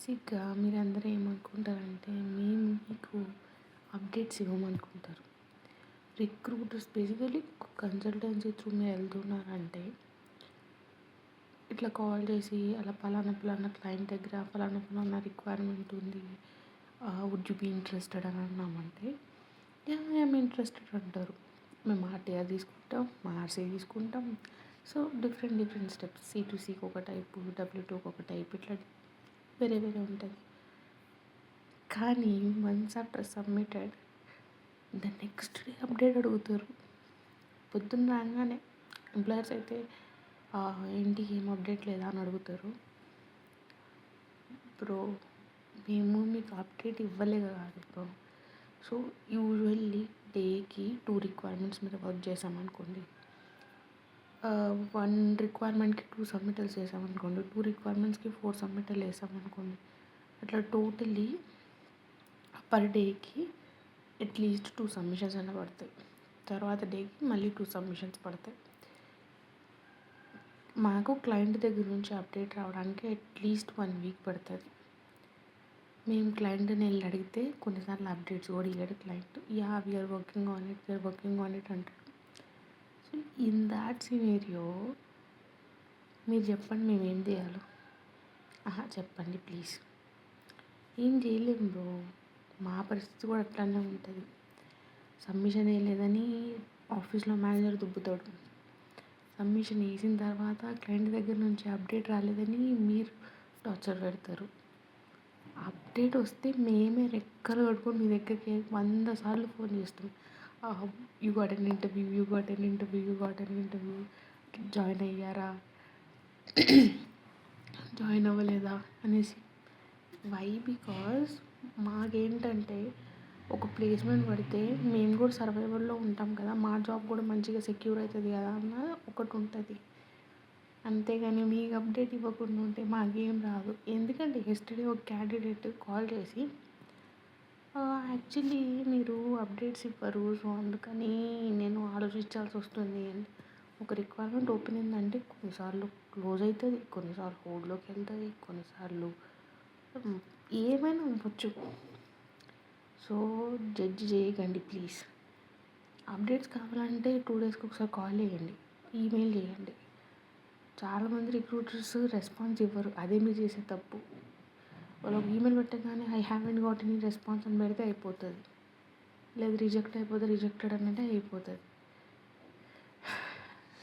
బేసిక్‌గా మీరందరూ ఏమనుకుంటారంటే, మేము మీకు అప్డేట్స్ ఇవ్వమనుకుంటారు. రిక్రూటర్స్ బేసికల్లీ కన్సల్టెన్సీ త్రూ మీరెళ్తున్నారంటే, ఇట్లా కాల్ చేసి అలా పలానా పలానా క్లయింట్ దగ్గర పలానా పలానా రిక్వైర్మెంట్ ఉంది. వుడ్ యూ బీ ఇంట్రెస్టెడ్ అని అన్నామంటే, యాహ్! ఐయామ్ ఇంట్రెస్టెడ్ అంటారు. మేము ఆర్‌టిఆర్ తీసుకుంటాం, ఆర్‌సి తీసుకుంటాం. సో, డిఫరెంట్ డిఫరెంట్ స్టెప్స్ సి2సికి ఒక టైపు, డబ్ల్యూ2కి ఒక టైప్ ఇట్లా వేరే వేరే ఉంటది. కానీ once after submitted the next day update అడుగుతారు. పొద్దున్న రాంగానే ఎంప్లాయర్స్ అయితే ఏంటి ఏం అప్డేట్ లేదా అని అడుగుతారు. బ్రో మేము మీకు అప్డేట్ ఇవ్వలే కాదు బ్రో. సో యూజువల్లీ డేకి 2 రిక్వైర్మెంట్స్ మీద వర్క్ చేసామనుకోండి. 1 రిక్వైర్మెంట్‌కి 2 సబ్మిటల్స్ చేసామనుకోండి. 2 రిక్వైర్మెంట్స్‌కి 4 సబ్మిటల్ వేసామనుకోండి. అట్లా టోటలీ పర్ డేకి అట్లీస్ట్ 2 సబ్మిషన్స్ అయినా పడతాయి. తర్వాత డేకి మళ్ళీ 2 సబ్మిషన్స్ పడతాయి. మాకు క్లయింట్ దగ్గర నుంచి అప్డేట్ రావడానికి అట్లీస్ట్ 1 వీక్ పడుతుంది. మేము క్లయింట్‌ని వెళ్ళి అడిగితే కొన్నిసార్లు అప్డేట్స్ కూడా ఇయ్యడు client. Yeah! We are working on it అంటాడు. సో ఇన్ దాట్ సినారియో మీరు చెప్పండి మేమేం చేయాలో? చెప్పండి ప్లీజ్. ఏం చేయలేము బ్రో. మా పరిస్థితి కూడా అట్లానే ఉంటుంది. సబ్మిషన్ వేయలేదని ఆఫీస్లో మేనేజర్ దుబ్బుతాడు. సబ్మిషన్ వేసిన తర్వాత క్లయింట్ దగ్గర నుంచి అప్డేట్ రాలేదని మీరు టార్చర్ పెడతారు. అప్డేట్ వస్తే మేమే రెక్కలు కట్టుకొని మీ దగ్గరికి 100 సార్లు ఫోన్ చేస్తాం. You got N interview join అయ్యారా, జాయిన్ అవ్వలేదా అనేసి. వై? బికాజ్ మాకేంటంటే ఒక ప్లేస్మెంట్ పడితే మేము కూడా సర్వైవల్లో ఉంటాం కదా, మా జాబ్ కూడా మంచిగా సెక్యూర్ అవుతుంది కదా అన్న ఒకటి ఉంటుంది. అంతేగాని మీకు అప్డేట్ ఇవ్వకుండా ఉంటే మాకేం రాదు. ఎందుకంటే యెస్టర్డే ఒక క్యాండిడేట్ కాల్ చేసి యాక్చువల్లీ మీరు అప్డేట్స్ ఇవ్వరు, సో అందుకని నేను ఆలోచించాల్సి వస్తుంది అని. ఒక రిక్వైర్మెంట్ ఓపెన్ అయిందంటే కొన్నిసార్లు క్లోజ్ అవుతుంది, కొన్నిసార్లు హోల్డ్లోకి వెళ్తుంది, కొన్నిసార్లు ఏమైనా అవ్వచ్చు. సో జడ్జ్ చేయకండి ప్లీజ్. అప్డేట్స్ కావాలంటే 2 డేస్కి ఒకసారి కాల్ చేయండి, ఈమెయిల్ చేయండి. చాలామంది రిక్రూటర్స్ రెస్పాన్స్ ఇవ్వరు, అదే మీరు చేసే తప్పు. వాళ్ళకి ఈమెయిల్ పెట్టగానే I haven't got any response అని పెడితే అయిపోతుంది. లేదు రిజెక్టెడ్ అని అంటే అయిపోతుంది.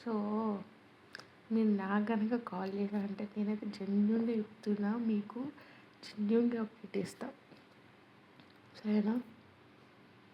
సో మీరు నాకు కనుక కాల్ చేయాలంటే నేనైతే జెన్యూన్గా చెప్తున్నా, మీకు జెన్యూన్గా అప్డేట్ ఇస్తాను. సరేనా?